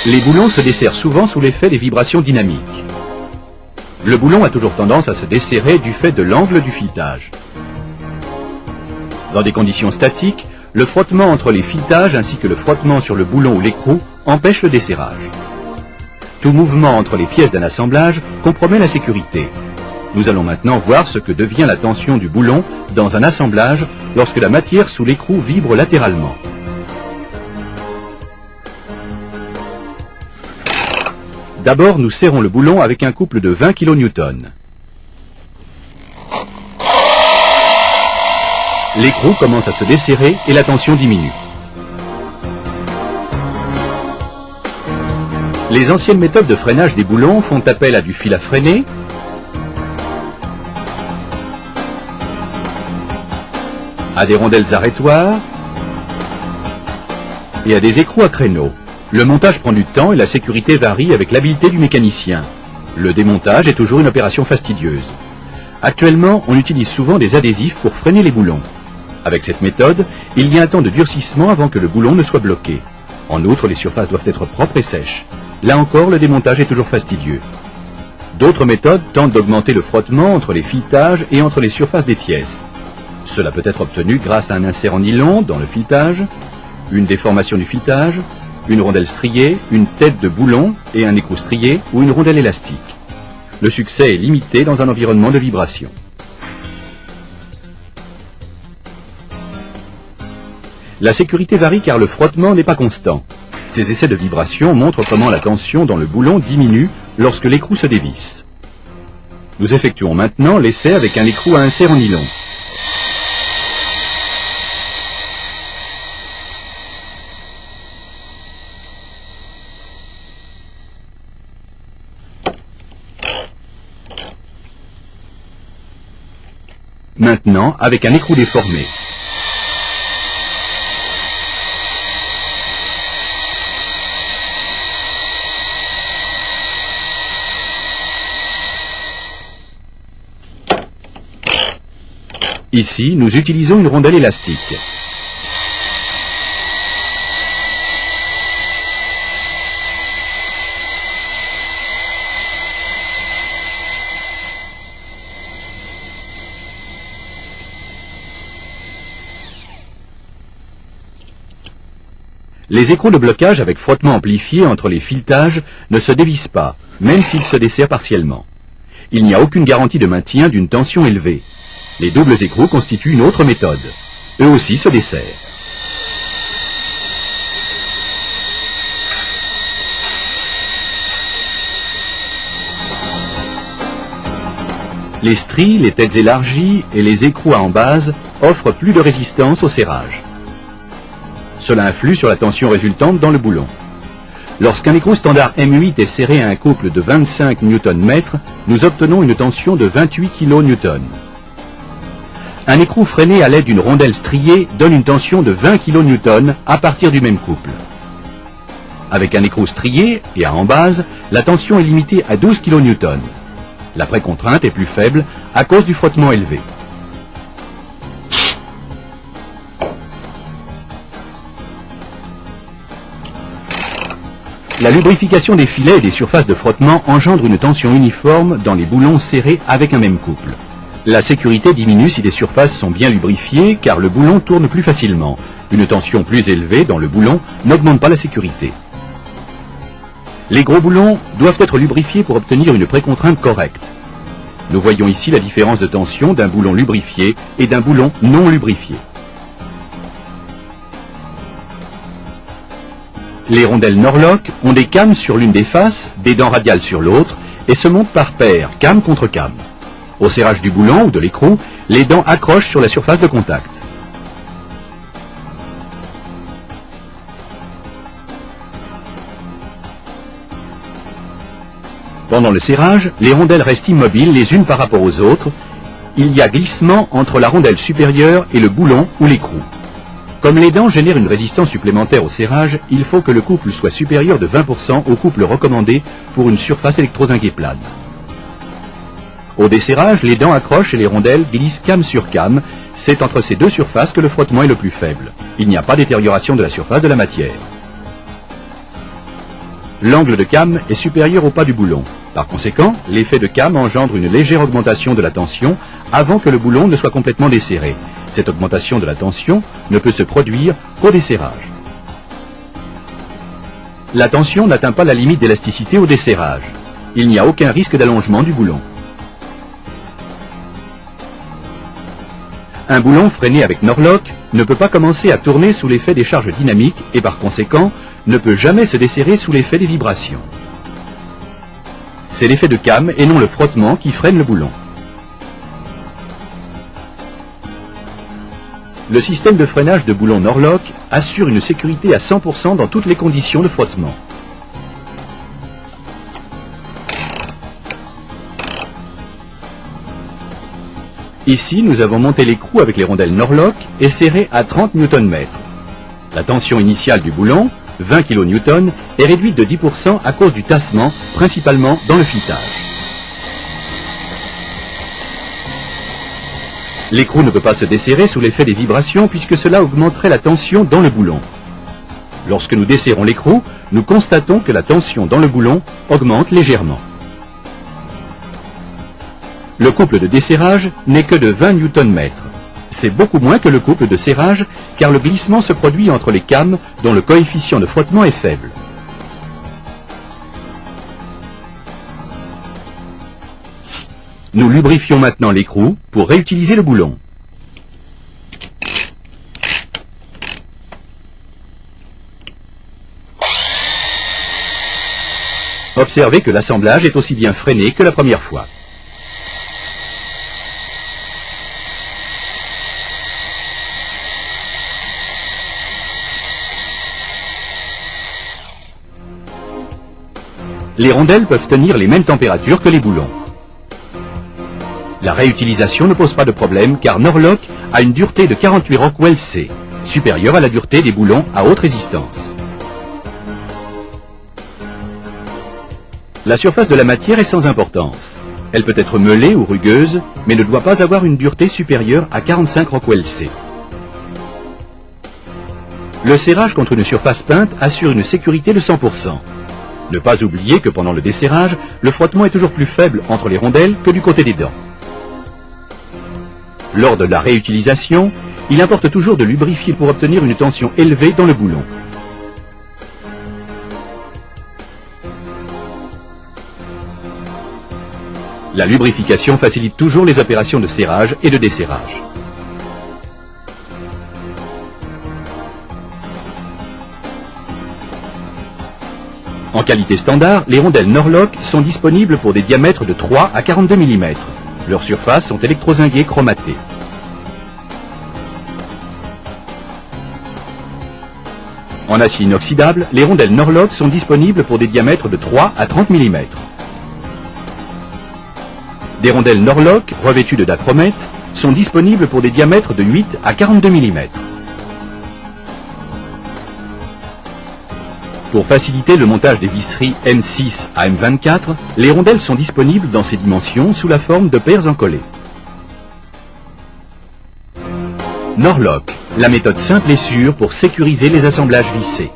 Les boulons se desserrent souvent sous l'effet des vibrations dynamiques. Le boulon a toujours tendance à se desserrer du fait de l'angle du filetage. Dans des conditions statiques, le frottement entre les filetages ainsi que le frottement sur le boulon ou l'écrou empêche le desserrage. Tout mouvement entre les pièces d'un assemblage compromet la sécurité. Nous allons maintenant voir ce que devient la tension du boulon dans un assemblage lorsque la matière sous l'écrou vibre latéralement. D'abord, nous serrons le boulon avec un couple de 20 kN. L'écrou commence à se desserrer et la tension diminue. Les anciennes méthodes de freinage des boulons font appel à du fil à freiner, à des rondelles arrêtoires et à des écrous à créneaux. Le montage prend du temps et la sécurité varie avec l'habileté du mécanicien. Le démontage est toujours une opération fastidieuse. Actuellement, on utilise souvent des adhésifs pour freiner les boulons. Avec cette méthode, il y a un temps de durcissement avant que le boulon ne soit bloqué. En outre, les surfaces doivent être propres et sèches. Là encore, le démontage est toujours fastidieux. D'autres méthodes tentent d'augmenter le frottement entre les filetages et entre les surfaces des pièces. Cela peut être obtenu grâce à un insert en nylon dans le filetage, une déformation du filetage, une rondelle striée, une tête de boulon et un écrou strié ou une rondelle élastique. Le succès est limité dans un environnement de vibration. La sécurité varie car le frottement n'est pas constant. Ces essais de vibration montrent comment la tension dans le boulon diminue lorsque l'écrou se dévisse. Nous effectuons maintenant l'essai avec un écrou à insert en nylon. Maintenant, avec un écrou déformé. Ici, nous utilisons une rondelle élastique. Les écrous de blocage avec frottement amplifié entre les filetages ne se dévissent pas, même s'ils se desserrent partiellement. Il n'y a aucune garantie de maintien d'une tension élevée. Les doubles écrous constituent une autre méthode. Eux aussi se desserrent. Les stries, les têtes élargies et les écrous à embase offrent plus de résistance au serrage. Cela influe sur la tension résultante dans le boulon. Lorsqu'un écrou standard M8 est serré à un couple de 25 Nm, nous obtenons une tension de 28 kN. Un écrou freiné à l'aide d'une rondelle striée donne une tension de 20 kN à partir du même couple. Avec un écrou strié et à embase, la tension est limitée à 12 kN. La précontrainte est plus faible à cause du frottement élevé. La lubrification des filets et des surfaces de frottement engendre une tension uniforme dans les boulons serrés avec un même couple. La sécurité diminue si les surfaces sont bien lubrifiées car le boulon tourne plus facilement. Une tension plus élevée dans le boulon n'augmente pas la sécurité. Les gros boulons doivent être lubrifiés pour obtenir une précontrainte correcte. Nous voyons ici la différence de tension d'un boulon lubrifié et d'un boulon non lubrifié. Les rondelles Norlock ont des cames sur l'une des faces, des dents radiales sur l'autre et se montent par paire, came contre came. Au serrage du boulon ou de l'écrou, les dents accrochent sur la surface de contact. Pendant le serrage, les rondelles restent immobiles les unes par rapport aux autres. Il y a glissement entre la rondelle supérieure et le boulon ou l'écrou. Comme les dents génèrent une résistance supplémentaire au serrage, il faut que le couple soit supérieur de 20% au couple recommandé pour une surface électrozinguée plane. Au desserrage, les dents accrochent et les rondelles glissent came sur came. C'est entre ces deux surfaces que le frottement est le plus faible. Il n'y a pas de détérioration de la surface de la matière. L'angle de came est supérieur au pas du boulon. Par conséquent, l'effet de came engendre une légère augmentation de la tension avant que le boulon ne soit complètement desserré. Cette augmentation de la tension ne peut se produire qu'au desserrage. La tension n'atteint pas la limite d'élasticité au desserrage. Il n'y a aucun risque d'allongement du boulon. Un boulon freiné avec Norlock ne peut pas commencer à tourner sous l'effet des charges dynamiques et par conséquent ne peut jamais se desserrer sous l'effet des vibrations. C'est l'effet de came et non le frottement qui freine le boulon. Le système de freinage de boulon Norlock assure une sécurité à 100% dans toutes les conditions de frottement. Ici, nous avons monté l'écrou avec les rondelles Norlock et serré à 30 Nm. La tension initiale du boulon, 20 kN, est réduite de 10% à cause du tassement, principalement dans le filetage. L'écrou ne peut pas se desserrer sous l'effet des vibrations puisque cela augmenterait la tension dans le boulon. Lorsque nous desserrons l'écrou, nous constatons que la tension dans le boulon augmente légèrement. Le couple de desserrage n'est que de 20 Nm. C'est beaucoup moins que le couple de serrage car le glissement se produit entre les cames dont le coefficient de frottement est faible. Nous lubrifions maintenant l'écrou pour réutiliser le boulon. Observez que l'assemblage est aussi bien freiné que la première fois. Les rondelles peuvent tenir les mêmes températures que les boulons. La réutilisation ne pose pas de problème car Norlock a une dureté de 48 Rockwell C, supérieure à la dureté des boulons à haute résistance. La surface de la matière est sans importance. Elle peut être meulée ou rugueuse, mais ne doit pas avoir une dureté supérieure à 45 Rockwell C. Le serrage contre une surface peinte assure une sécurité de 100%. Ne pas oublier que pendant le desserrage, le frottement est toujours plus faible entre les rondelles que du côté des dents. Lors de la réutilisation, il importe toujours de lubrifier pour obtenir une tension élevée dans le boulon. La lubrification facilite toujours les opérations de serrage et de desserrage. En qualité standard, les rondelles Norlock sont disponibles pour des diamètres de 3 à 42 mm. Leurs surfaces sont électrozinguées chromatées. En acier inoxydable, les rondelles Norlock sont disponibles pour des diamètres de 3 à 30 mm. Des rondelles Norlock revêtues de dachromètre sont disponibles pour des diamètres de 8 à 42 mm. Pour faciliter le montage des visseries M6 à M24, les rondelles sont disponibles dans ces dimensions sous la forme de paires encollées. Norlock, la méthode simple et sûre pour sécuriser les assemblages vissés.